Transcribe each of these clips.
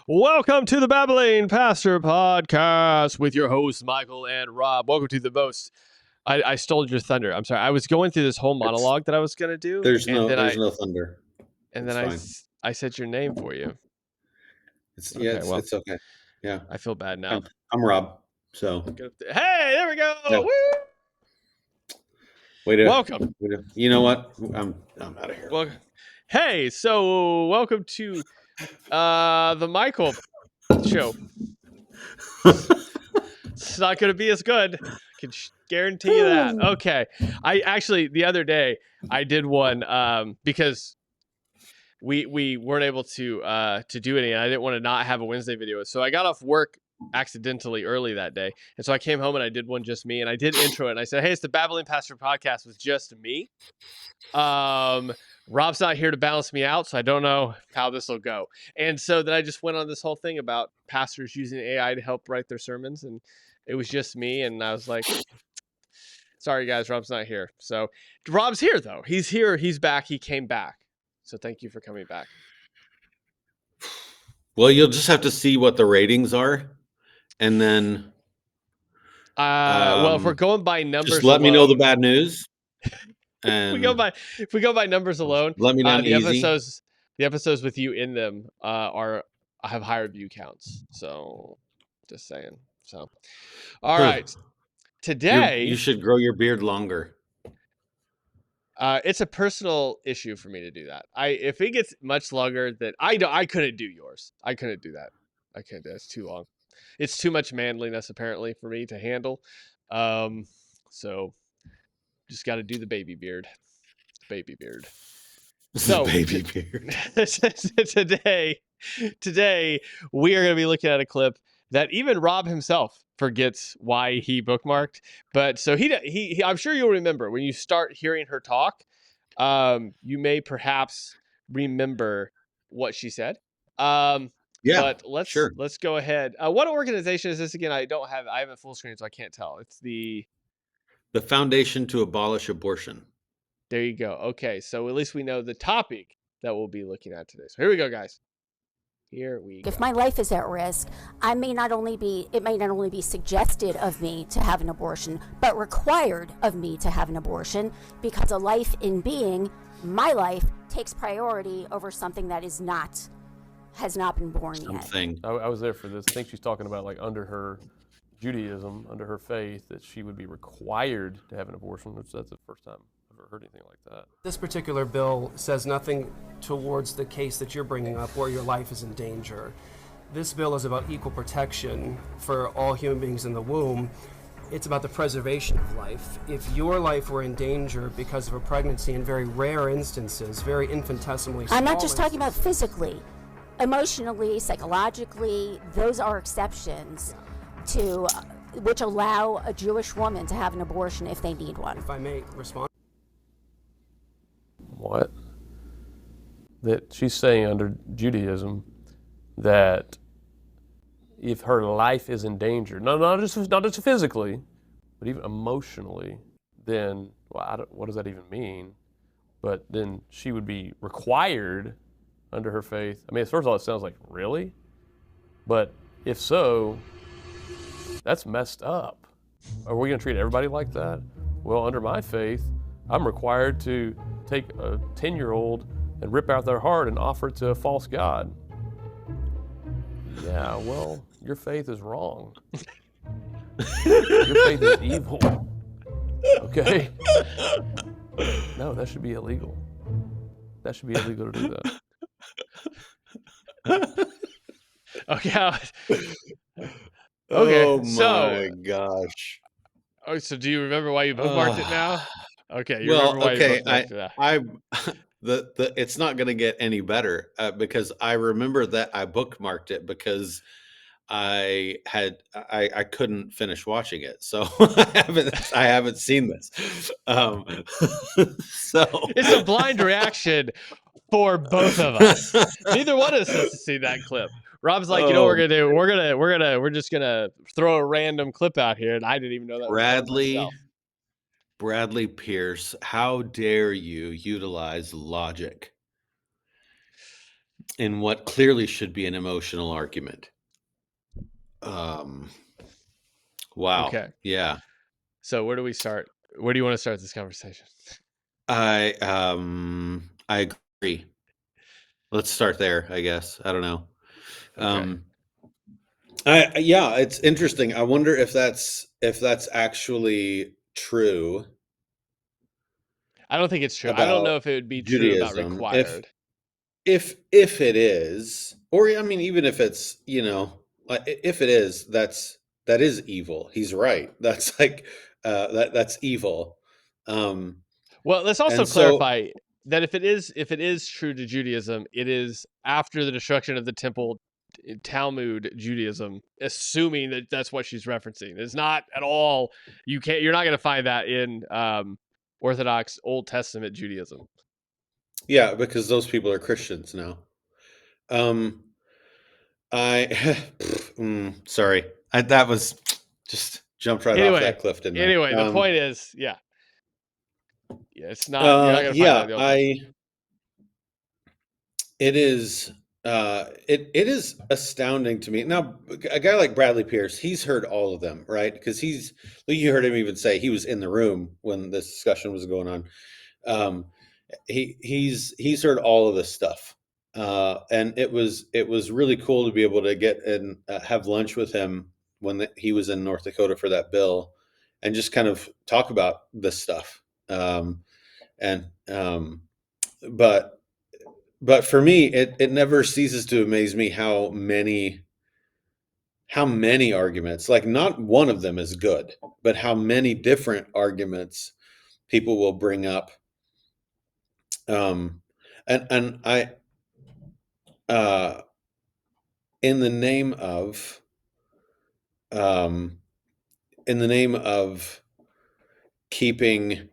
Welcome to the Babbling Pastor Podcast with your hosts, Michael and Rob. Welcome to the most. I stole your thunder. I'm sorry. I was going through this whole monologue that I was going to do. There's no thunder. I said your name for you. It's okay. Yeah. I feel bad now. I'm Rob. So hey, there we go. Yeah. Woo! Welcome. You know what? I'm out of here. Well, hey, so welcome to the Michael show. It's not going to be as good. I can guarantee you that. Okay. I actually, the other day, I did one because we weren't able to do any, and I didn't want to not have a Wednesday video. So I got off work accidentally early that day. And so I came home and I did one just me, and I did intro it. And I said, hey, it's the Babbling Pastor Podcast with just me. Rob's not here to balance me out, so I don't know how this will go. And so then I just went on this whole thing about pastors using AI to help write their sermons, and it was just me. And I was like, sorry guys, Rob's not here. So Rob's here though. He's here. He's back. He came back. So thank you for coming back. Well, you'll just have to see what the ratings are, and then well, if we're going by numbers, just let me know the bad news. And if we go by numbers alone, let me know the episodes with you in them have higher view counts. So just saying. So all right. Today you should grow your beard longer. It's a personal issue for me to do that. If it gets much longer, that I couldn't do yours. I couldn't do that. I couldn't do that. It's too long. It's too much manliness apparently for me to handle. So just got to do the baby beard. So baby beard. Today we are going to be looking at a clip that even Rob himself forgets why he bookmarked. But so he I'm sure you'll remember when you start hearing her talk. You may perhaps remember what she said. Yeah. But let's go ahead. What organization is this again? I haven't full screen, so I can't tell. It's the Foundation to Abolish Abortion. There you go. Okay, so at least we know the topic that we'll be looking at today. So here we go, guys. If my life is at risk, it may not only be suggested of me to have an abortion, but required of me to have an abortion, because a life in being, my life, takes priority over something that has not been born yet. I was there for this. I think she's talking about like under her Judaism, under her faith, that she would be required to have an abortion, which that's the first time I've ever heard anything like that. This particular bill says nothing towards the case that you're bringing up where your life is in danger. This bill is about equal protection for all human beings in the womb. It's about the preservation of life. If your life were in danger because of a pregnancy, in very rare instances, very infinitesimally small I'm not just talking about physically, emotionally, psychologically. Those are exceptions to which allow a Jewish woman to have an abortion if they need one. If I may respond. What? That she's saying under Judaism that if her life is in danger, not just physically, but even emotionally, then what does that even mean? But then she would be required under her faith. I mean, first of all, it sounds like really, but if so, that's messed up. Are we going to treat everybody like that? Well, under my faith, I'm required to take a 10-year-old and rip out their heart and offer it to a false god. Yeah, well, your faith is wrong. Your faith is evil. Okay? No, that should be illegal. That should be illegal to do that. Okay. Oh my gosh. Oh, so do you remember why you bookmarked it now? Okay. You bookmarked it. It's not going to get any better because I remember that I bookmarked it because I couldn't finish watching it, so I haven't seen this. So it's a blind reaction for both of us. Neither one of us has seen that clip. Rob's like, you know what we're gonna do? We're just gonna throw a random clip out here, and I didn't even know that. Bradley Pierce, how dare you utilize logic? in what clearly should be an emotional argument. Um, wow. Okay. Yeah. So where do we start? Where do you want to start this conversation? I agree. Let's start there, I guess. I don't know. Okay. Yeah, it's interesting. I wonder if that's actually true I don't think it's true. I don't about know if it would be true about Judaism. required. If it is, or I mean, even if it's, like if it is, that is evil. He's right. That's like that's evil. Um, Well, let's also and so clarify that if it is true to Judaism, it is after the destruction of the temple, Talmud Judaism, assuming that that's what she's referencing. It's not at all. You're not going to find that in Orthodox Old Testament Judaism. yeah, because those people are Christians now. Um, I sorry, that was just jumped right off Anyway, that cliff, didn't I? the point is, yeah, it's not. You're not going to find that Yeah, in the Old Testament. it is. It is astounding to me. Now, a guy like Bradley Pierce, he's heard all of them, right? Because you heard him even say he was in the room when this discussion was going on. Um, he's heard all of this stuff, and it was really cool to be able to get and have lunch with him when he was in North Dakota for that bill, and just kind of talk about this stuff. And but for me, it never ceases to amaze me how many arguments, like not one of them is good, but how many different arguments people will bring up. Um, and I in the name of um, in the name of keeping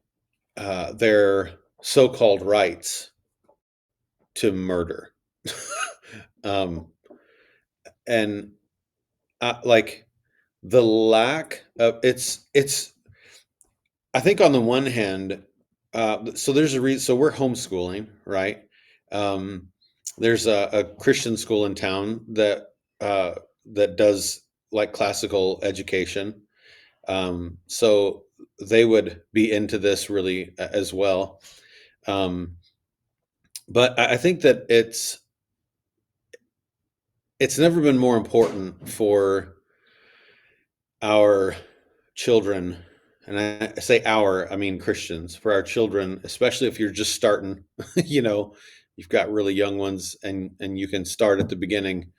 their so-called rights to murder. um, and like the lack of it's I think on the one hand, so there's a reason. So we're homeschooling, right? Um, there's a Christian school in town uh, that does like classical education. So they would be into this really as well. Um, but I think that it's never been more important for our children, and I say our, I mean Christians, for our children, especially if you're just starting, you know, you've got really young ones and you can start at the beginning.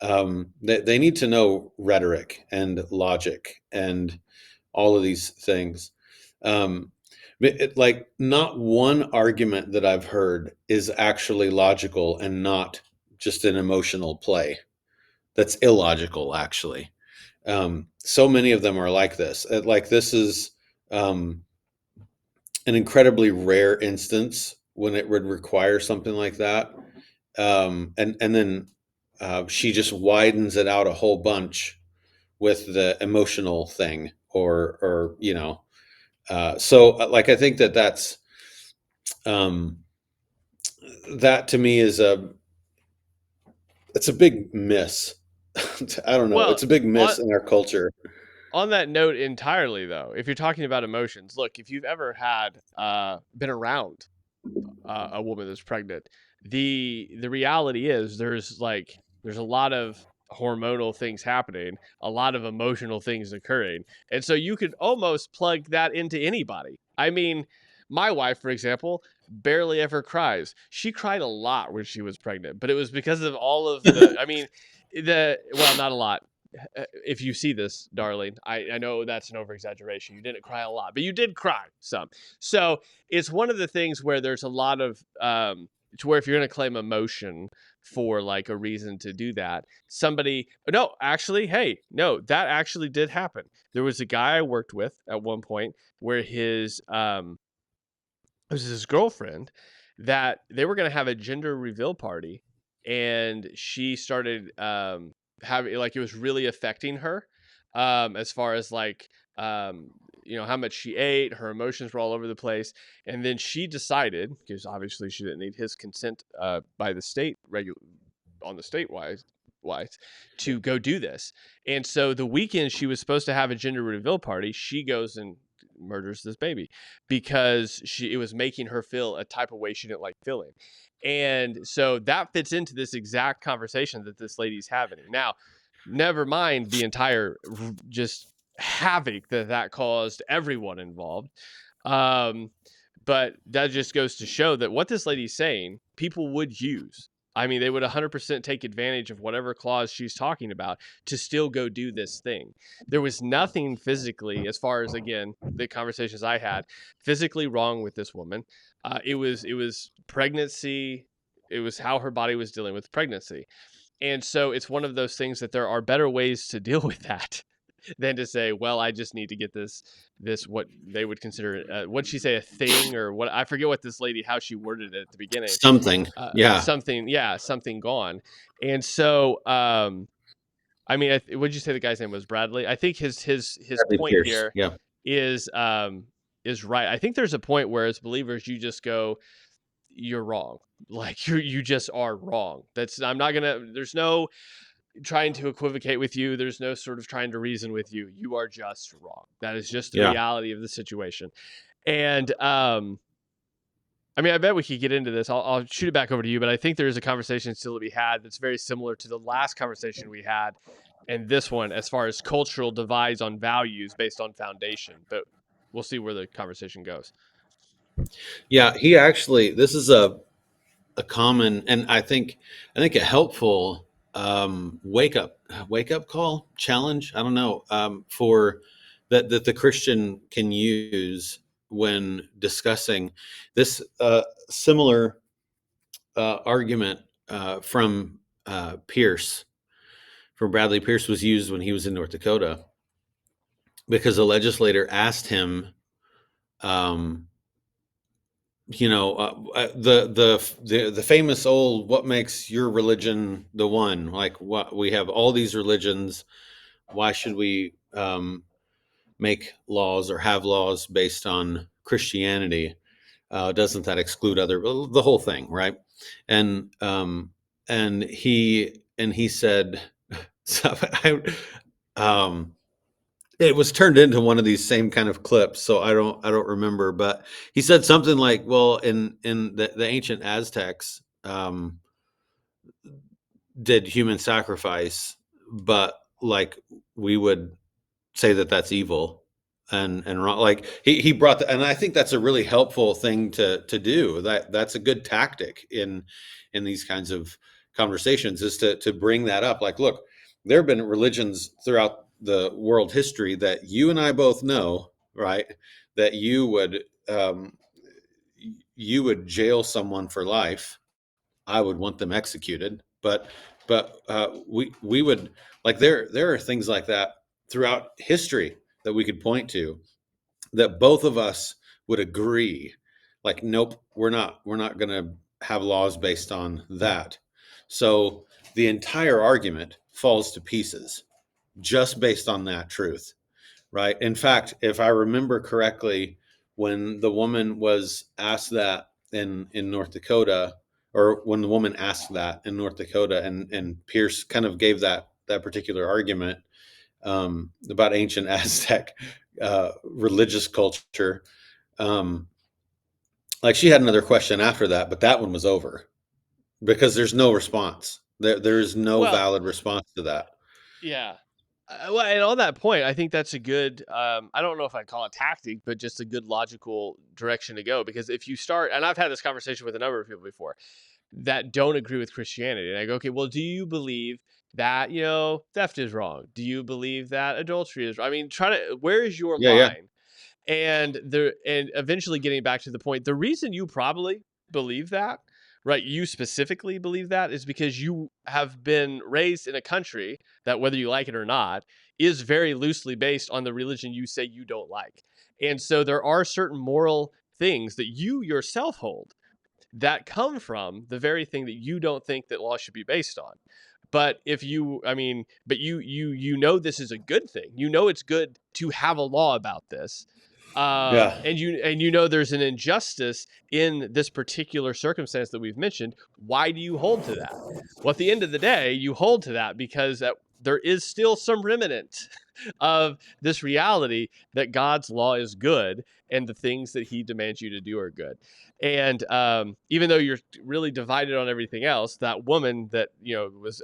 They need to know rhetoric and logic and all of these things. Um, like not one argument that I've heard is actually logical and not just an emotional play. That's illogical, actually. So many of them are like this. Like this is um, an incredibly rare instance when it would require something like that. And then she just widens it out a whole bunch with the emotional thing, or so like I think um, that to me is it's a big miss. I don't know. Well, It's a big on miss in our culture. on that note entirely though, if you're talking about emotions, look, if you've ever had been around a woman that's pregnant, the reality is there's a lot of hormonal things happening, a lot of emotional things occurring, and so you could almost plug that into anybody. I mean, my wife, for example, barely ever cries. She cried a lot when she was pregnant, but it was because of all of the. I mean, well, not a lot. If you see this, darling, I know that's an over exaggeration. You didn't cry a lot, but you did cry some. So it's one of the things where there's a lot of to where if you're going to claim emotion for like a reason to do that, somebody no, actually, hey, no, that actually did happen. There was a guy I worked with at one point where his it was his girlfriend that they were going to have a gender reveal party, and she started having like it was really affecting her as far as like um how much she ate. Her emotions were all over the place. And then she decided, because obviously she didn't need his consent by the state on the state wise, to go do this. And so the weekend she was supposed to have a gender reveal party, she goes and murders this baby because it was making her feel a type of way she didn't like feeling. And so that fits into this exact conversation that this lady's having. Now, never mind the entire just havoc that caused everyone involved. But that just goes to show that what this lady's saying, people would use. I mean, they would 100% take advantage of whatever clause she's talking about to still go do this thing. There was nothing physically, as far as, again, the conversations I had, physically wrong with this woman. It was pregnancy. It was how her body was dealing with pregnancy. And so it's one of those things that there are better ways to deal with that than to say, well, I just need to get this what they would consider, what'd she say, a thing, or what? I forget what this lady, how she worded it at the beginning. Something. Yeah. Something gone. And so, I mean, what'd you say the guy's name was? Bradley? I think his Bradley point Pierce. here Yeah. is right. I think there's a point where as believers, you just go, you're wrong. Like you just are wrong. There's no trying to equivocate with you. There's no sort of trying to reason with you. You are just wrong. That is just the reality of the situation. And, I mean, I bet we could get into this. I'll shoot it back over to you, but I think there is a conversation still to be had that's very similar to the last conversation we had and this one, as far as cultural divides on values based on foundation, but we'll see where the conversation goes. Yeah. This is a common, and I think a helpful wake up call, challenge. I don't know, for that the Christian can use when discussing this similar argument from Pierce, from Bradley Pierce, was used when he was in North Dakota, because a legislator asked him, the famous old, what makes your religion the one? Like, what, we have all these religions, why should we make laws or have laws based on Christianity? Doesn't that exclude the whole thing, right? And he said, so it was turned into one of these same kind of clips, so I don't remember, but he said something like, well, in the ancient Aztecs, did human sacrifice, but like, we would say that that's evil and wrong. Like, he brought and I think that's a really helpful thing to do. That's a good tactic in these kinds of conversations, is to bring that up. Like, look, there have been religions throughout the world history that you and I both know, right? That you would jail someone for life. I would want them executed, but we would, like, there are things like that throughout history that we could point to, that both of us would agree, like, nope, we're not going to have laws based on that. So the entire argument falls to pieces just based on that truth, right? In fact, if I remember correctly, when the woman was asked that in North Dakota, or when the woman asked that in North Dakota, and Pierce kind of gave that particular argument about ancient Aztec religious culture, like, she had another question after that, but that one was over because there's no response. There's no valid response to that. Yeah. Well, and on that point, I think that's a good, I don't know if I'd call it tactic, but just a good logical direction to go. Because if you start, and I've had this conversation with a number of people before that don't agree with Christianity. And I go, okay, well, do you believe that, theft is wrong? Do you believe that adultery is wrong? I mean, where is your line? And eventually getting back to the point, the reason you probably believe that, right, you specifically believe that, is because you have been raised in a country that, whether you like it or not, is very loosely based on the religion you say you don't like. And so there are certain moral things that you yourself hold that come from the very thing that you don't think that law should be based on. But if you, I mean, but you know this is a good thing. You know it's good to have a law about this, Yeah. and you know there's an injustice in this particular circumstance that we've mentioned. Why do you hold to that? Well, at the end of the day, you hold to that because there is still some remnant of this reality that God's law is good and the things that He demands you to do are good. And even though you're really divided on everything else, that woman that was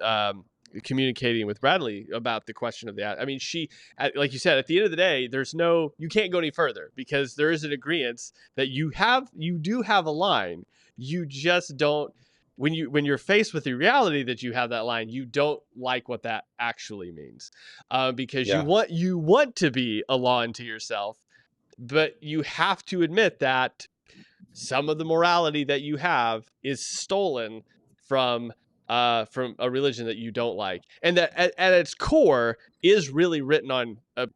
communicating with Bradley about the question of I mean, like you said, at the end of the day, you can't go any further because there is an agreement that you do have a line. You just don't. When you're faced with the reality that you have that line, you don't like what that actually means, because Yeah. you want to be a law unto yourself, but you have to admit that some of the morality that you have is stolen from a religion that you don't like, and that at its core is really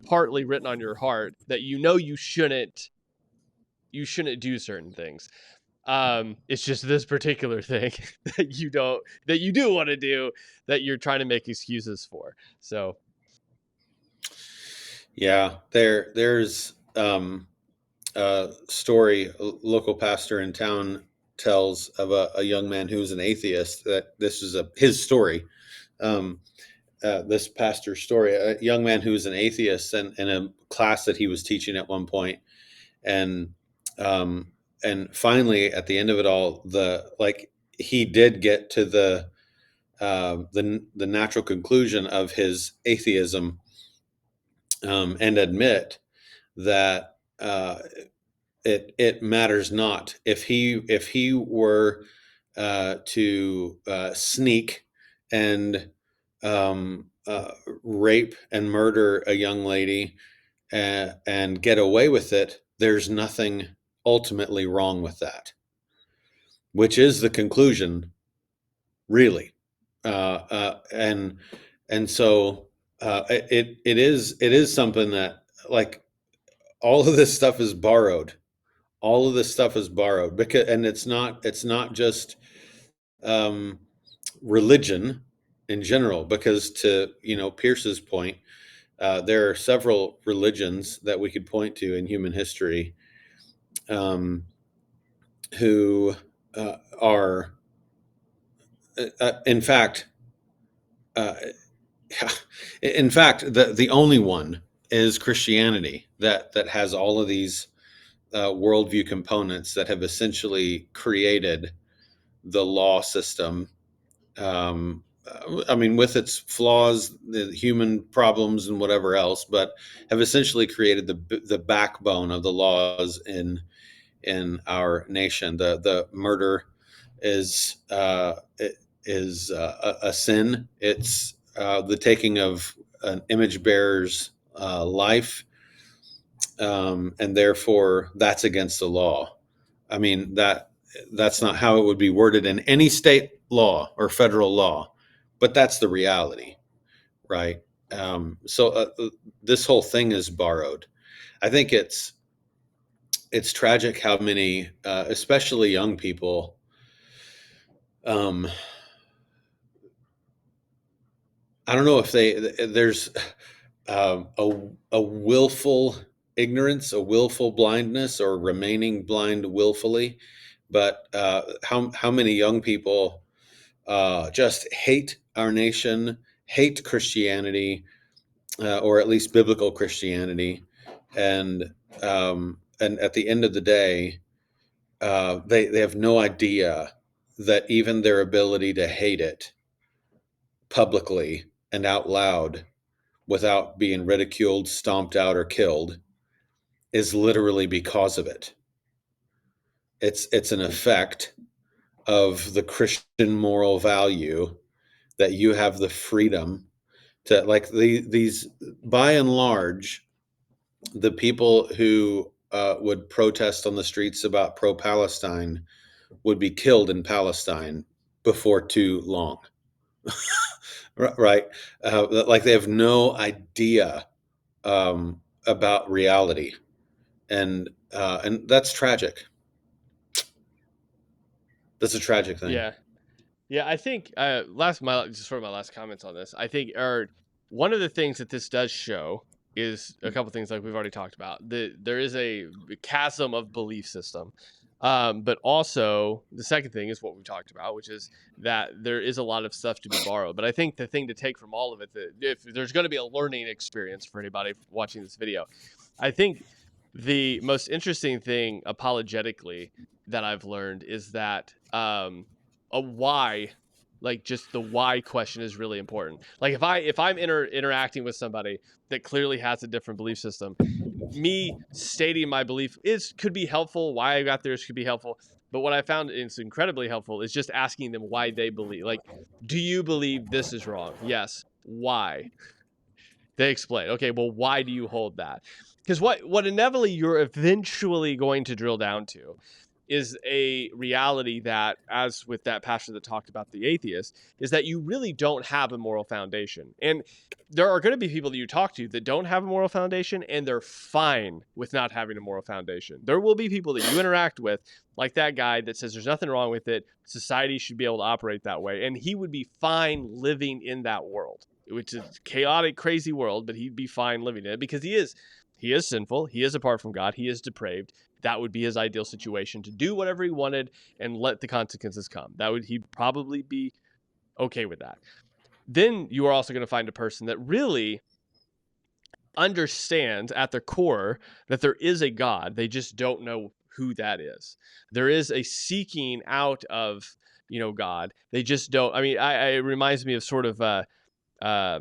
partly written on your heart that you shouldn't do certain things. It's just this particular thing that you do want to do that you're trying to make excuses for. So Yeah. There's a story a local pastor in town tells of a young man who was an atheist. That this is his story. Um, this pastor's story, a young man who was an atheist and in a class that he was teaching at one point, and um, and finally at the end of it all, he did get to the natural conclusion of his atheism, and admit that it matters not if he were to sneak and rape and murder a young lady, and get away with it. There's nothing ultimately wrong with that, which is the conclusion, really. And so it is something that, like, all of this stuff is borrowed. All of this stuff is borrowed, because, and it's not just um, religion in general, because, to Pierce's point, there are several religions that we could point to in human history, um, who are, in fact, uh, the only one is Christianity that has all of these worldview components that have essentially created the law system. I mean, with its flaws, the human problems, and whatever else, but have essentially created the backbone of the laws in our nation. The murder is a sin. It's the taking of an image bearer's life, and therefore that's against the law. I mean, that's not how it would be worded in any state law or federal law, but that's the reality, right? So this whole thing is borrowed. I think it's tragic how many, especially young people, um, I don't know if there's a willful ignorance, a willful blindness, or remaining blind willfully. But how many young people just hate our nation, hate Christianity, or at least biblical Christianity, and at the end of the day, they have no idea that even their ability to hate it publicly and out loud without being ridiculed, stomped out, or killed is literally because of it. It's an effect of the Christian moral value that you have the freedom to, like, these, by and large, the people who would protest on the streets about pro-Palestine would be killed in Palestine before too long. Right? Like, they have no idea about reality, and that's tragic. That's a tragic thing. yeah, Yeah, I think just for my last comments on this, I think one of the things that this does show is a couple things like we've already talked about. There is a chasm of belief system, but also the second thing is what we talked about, which is that there is a lot of stuff to be borrowed. But I think the thing to take from all of it, that if there's going to be a learning experience for anybody watching this video, I think the most interesting thing apologetically that I've learned is that a why, like just the why question is really important. Like if I'm interacting with somebody that clearly has a different belief system, me stating my belief could be helpful. Why I got there could be helpful. But what I found is incredibly helpful is just asking them why they believe. Like, do you believe this is wrong? Yes. Why? They explain. Okay, well, why do you hold that? Because what inevitably you're eventually going to drill down to is a reality that, as with that pastor that talked about the atheist, is that you really don't have a moral foundation. And there are going to be people that you talk to that don't have a moral foundation, and they're fine with not having a moral foundation. There will be people that you interact with, like that guy that says there's nothing wrong with it. Society should be able to operate that way. And he would be fine living in that world, which is a chaotic, crazy world, but he'd be fine living in it because he is sinful. He is apart from God. He is depraved. That would be his ideal situation, to do whatever he wanted and let the consequences come. He'd probably be okay with that. Then you are also going to find a person that really understands at their core that there is a God. They just don't know who that is. There is a seeking out of, God. They just don't. I mean, it reminds me of sort of, uh, I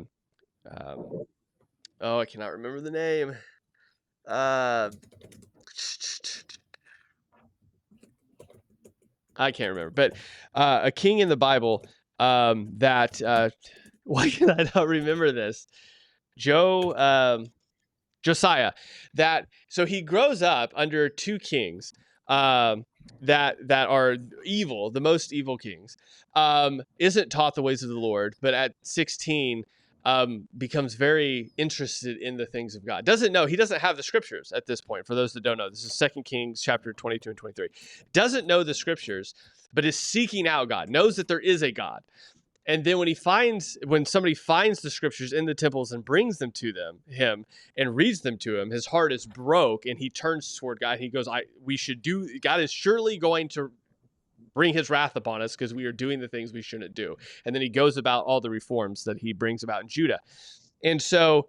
cannot remember the name. I can't remember, but a king in the Bible that why can I not remember this? Josiah. So he grows up under two kings that are evil, the most evil kings. Isn't taught the ways of the Lord, but at 16 becomes very interested in the things of God. He doesn't have the scriptures at this point. For those that don't know, this is 2 Kings chapter 22 and 23. Doesn't know the scriptures, but is seeking out God, knows that there is a God. And then when somebody finds the scriptures in the temples and brings them to him and reads them to him, his heart is broke and he turns toward God. He goes, God is surely going to bring his wrath upon us because we are doing the things we shouldn't do. And then he goes about all the reforms that he brings about in Judah. And so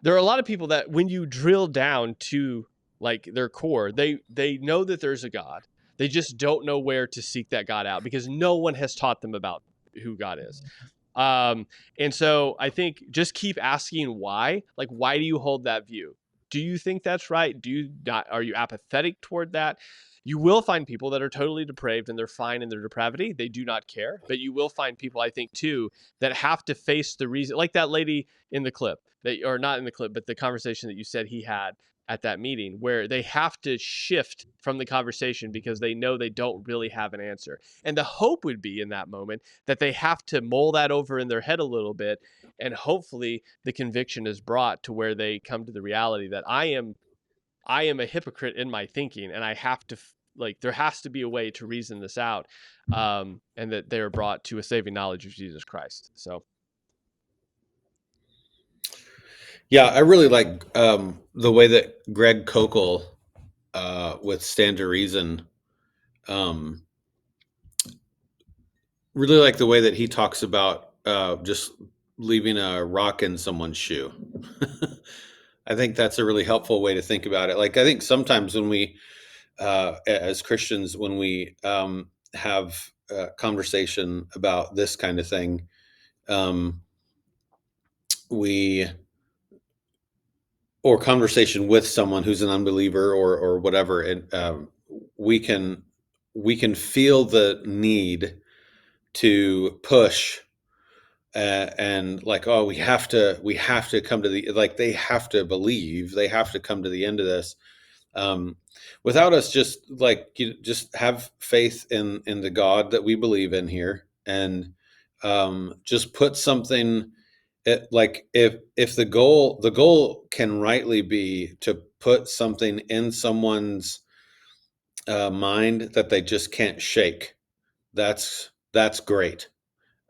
there are a lot of people that when you drill down to like their core, they know that there's a God. They just don't know where to seek that God out because no one has taught them about who God is. And so I think just keep asking why. Like, why do you hold that view? Do you think that's right? Are you apathetic toward that? You will find people that are totally depraved and they're fine in their depravity. They do not care. But you will find people, I think, too, that have to face the reason, like that lady in the clip, or not in the clip, but the conversation that you said he had at that meeting, where they have to shift from the conversation because they know they don't really have an answer. And the hope would be in that moment that they have to mull that over in their head a little bit. And hopefully the conviction is brought to where they come to the reality that I am a hypocrite in my thinking, and I have to there has to be a way to reason this out, and that they are brought to a saving knowledge of Jesus Christ. So, yeah, I really like the way that Greg Kokel with Stand to Reason, really like the way that he talks about just leaving a rock in someone's shoe. I think that's a really helpful way to think about it. Like, I think sometimes when we, as Christians, when we have a conversation about this kind of thing, or conversation with someone who's an unbeliever or whatever, and we can feel the need to push and like, oh, we have to come to the, like, they have to believe, they have to come to the end of this, without us just like, just have faith in the God that we believe in here, and just put something. Like, if the goal can rightly be to put something in someone's mind that they just can't shake, that's great.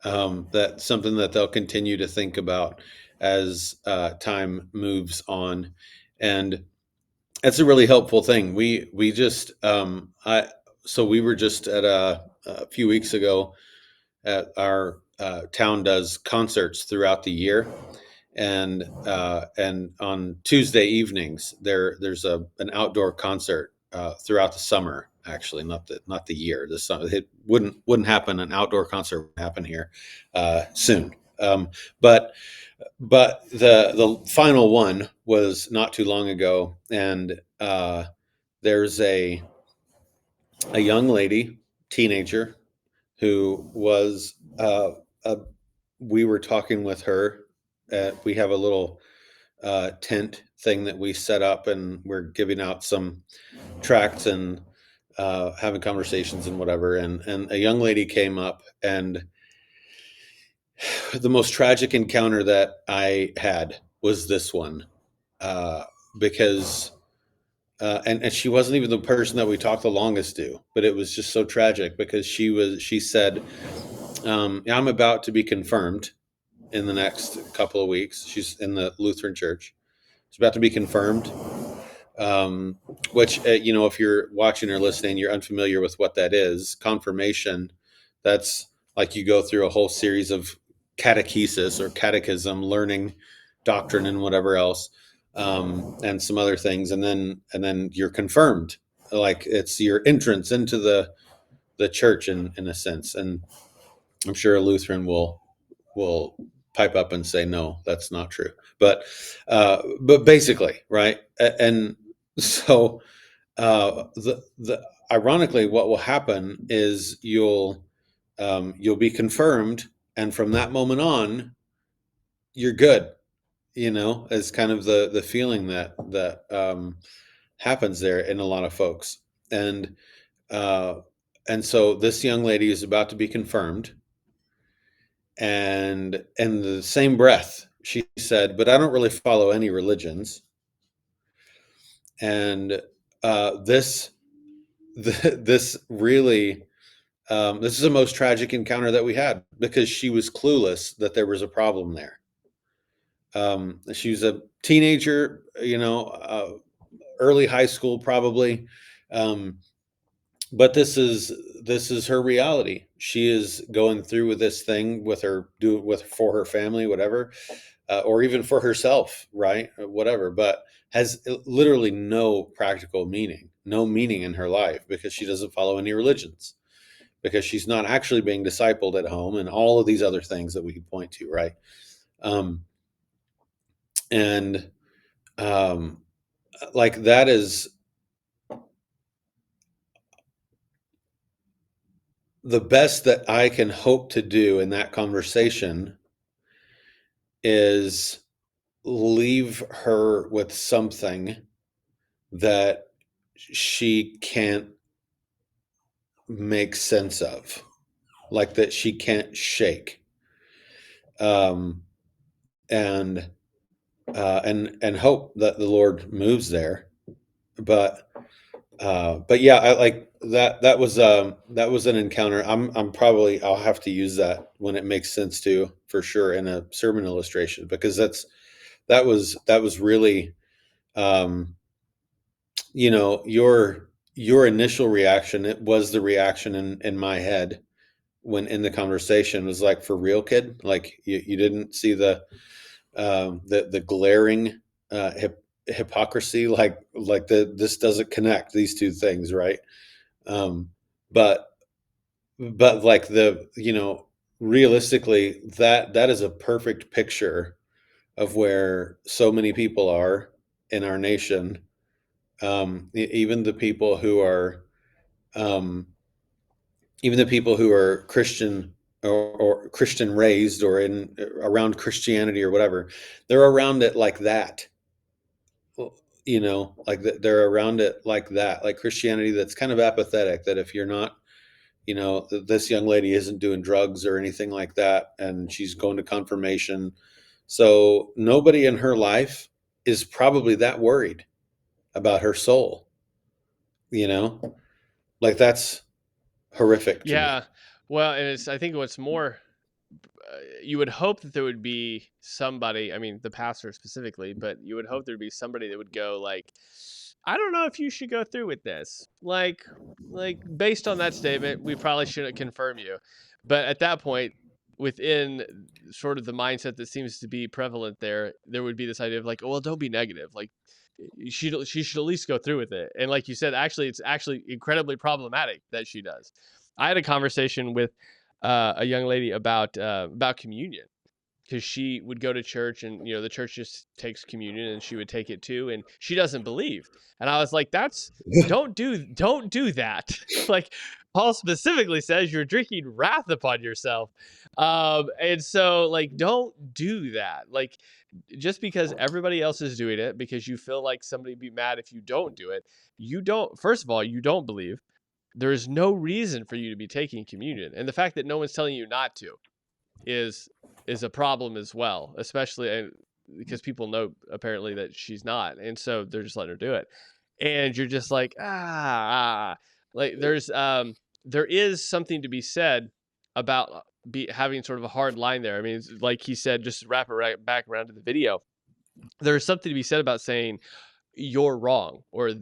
That's something that they'll continue to think about as time moves on, and that's a really helpful thing. We just so we were just at a few weeks ago at our town does concerts throughout the year, and on Tuesday evenings there's an outdoor concert throughout the summer. Actually, not the year. The summer it wouldn't happen. An outdoor concert would happen here soon. But the final one was not too long ago, and there's a young lady, teenager, who was a, we were talking with her. We have a little tent thing that we set up, and we're giving out some tracts and having conversations and whatever. And a young lady came up, and the most tragic encounter that I had was this one, uh, because and she wasn't even the person that we talked the longest to, but it was just so tragic because she said, I'm about to be confirmed in the next couple of weeks. She's in the Lutheran church. She's about to be confirmed, um, which, if you're watching or listening, you're unfamiliar with what that is. Confirmation, that's like you go through a whole series of catechesis or catechism, learning doctrine and whatever else, and some other things, and then you're confirmed. Like it's your entrance into the church in a sense. And I'm sure a Lutheran will pipe up and say, no, that's not true. But basically, right? And so the ironically, what will happen is you'll be confirmed, and from that moment on, you're good. Is kind of the feeling that happens there in a lot of folks, and uh, and so this young lady is about to be confirmed, and in the same breath, she said, "But I don't really follow any religions." And this, this really, this is the most tragic encounter that we had because she was clueless that there was a problem there. She was a teenager, early high school probably, um, but this is her reality. She is going through with this thing with her do with for her family, whatever, or even for herself, right? Or whatever, but has literally no practical meaning, no meaning in her life because she doesn't follow any religions, because she's not actually being discipled at home, and all of these other things that we could point to, right? Um, and like that is the best that I can hope to do in that conversation is leave her with something that she can't make sense of, like that she can't shake, um, and and hope that the Lord moves there. But yeah, I like that. That was an encounter. I'll have to use that when it makes sense to, for sure, in a sermon illustration, because that was really, um, your initial reaction. It was the reaction in my head when in the conversation was like, for real, kid, like you didn't see the glaring hypocrisy, like this doesn't connect these two things, right? um but like realistically, that is a perfect picture of where so many people are in our nation, even the people who are, um even the people who are Christian, or Christian raised, or in around Christianity or whatever. They're around it like that. Like they're around it like that, like Christianity that's kind of apathetic, that if you're not, this young lady isn't doing drugs or anything like that, and she's going to confirmation. So nobody in her life is probably that worried about her soul, you know? Like that's horrific to me. Yeah. Well, and I think what's more you would hope that there would be somebody, I mean, the pastor specifically, but you would hope there'd be somebody that would go like, I don't know if you should go through with this. Like based on that statement, we probably shouldn't confirm you. But at that point, within sort of the mindset that seems to be prevalent there would be this idea of like, oh, well, don't be negative. Like she should at least go through with it. And like you said, actually, it's actually incredibly problematic that she does. I had a conversation with a young lady about communion, because she would go to church and the church just takes communion and she would take it too, and she doesn't believe. And I was like, don't do that. Like Paul specifically says you're drinking wrath upon yourself. And so like, don't do that. Like, just because everybody else is doing it, because you feel like somebody would be mad if you don't do it, first of all, you don't believe. There is no reason for you to be taking communion. And the fact that no one's telling you not to is a problem as well, especially because people know apparently that she's not. And so they're just letting her do it. And you're just like, like there is something to be said about having sort of a hard line there. I mean, like he said, just to wrap it right back around to the video, there's something to be said about saying you're wrong or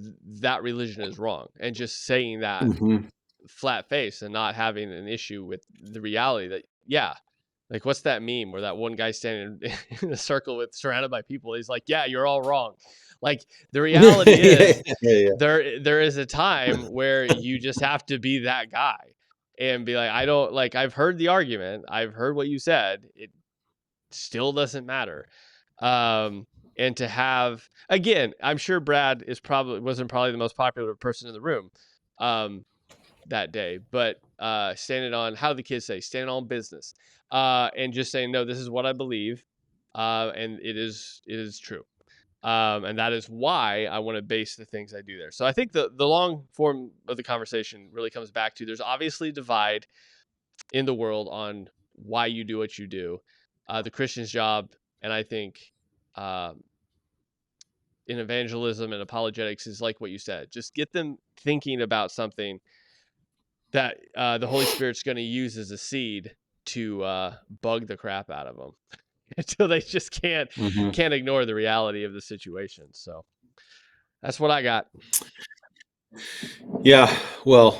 that religion is wrong, and just saying that flat face and not having an issue with the reality that, yeah, like what's that meme where that one guy standing in a circle surrounded by people, he's like, yeah, you're all wrong. Like the reality is there is a time where you just have to be that guy and be like, I've heard the argument, I've heard what you said, it still doesn't matter. And to have, again, I'm sure Brad wasn't probably the most popular person in the room that day, but standing on, how do the kids say, standing on business, and just saying, no, this is what I believe, and it is true. And that is why I want to base the things I do there. So I think the long form of the conversation really comes back to, there's obviously a divide in the world on why you do what you do. The Christian's job, and I think in evangelism and apologetics, is like what you said, just get them thinking about something that the Holy Spirit's going to use as a seed to bug the crap out of them until they just can't ignore the reality of the situation. So that's what I got. Yeah, well,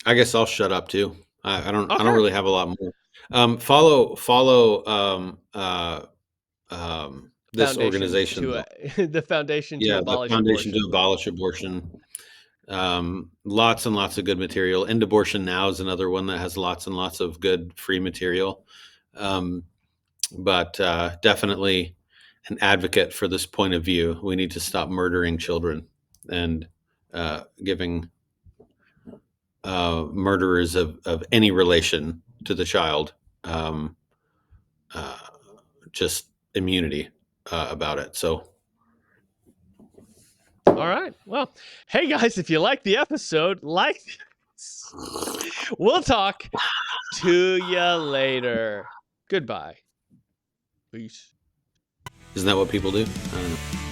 I guess I'll shut up too. I don't really have a lot more. Follow this organization, the Foundation to Abolish the Foundation Abortion. to Abolish Abortion. Lots and lots of good material. End Abortion Now is another one that has lots and lots of good free material. But definitely an advocate for this point of view. We need to stop murdering children and giving murderers of any relation to the child just immunity about it. So, all right. Well, hey guys, if you like the episode, like this. We'll talk to you later. Goodbye. Peace. Isn't that what people do? I don't know.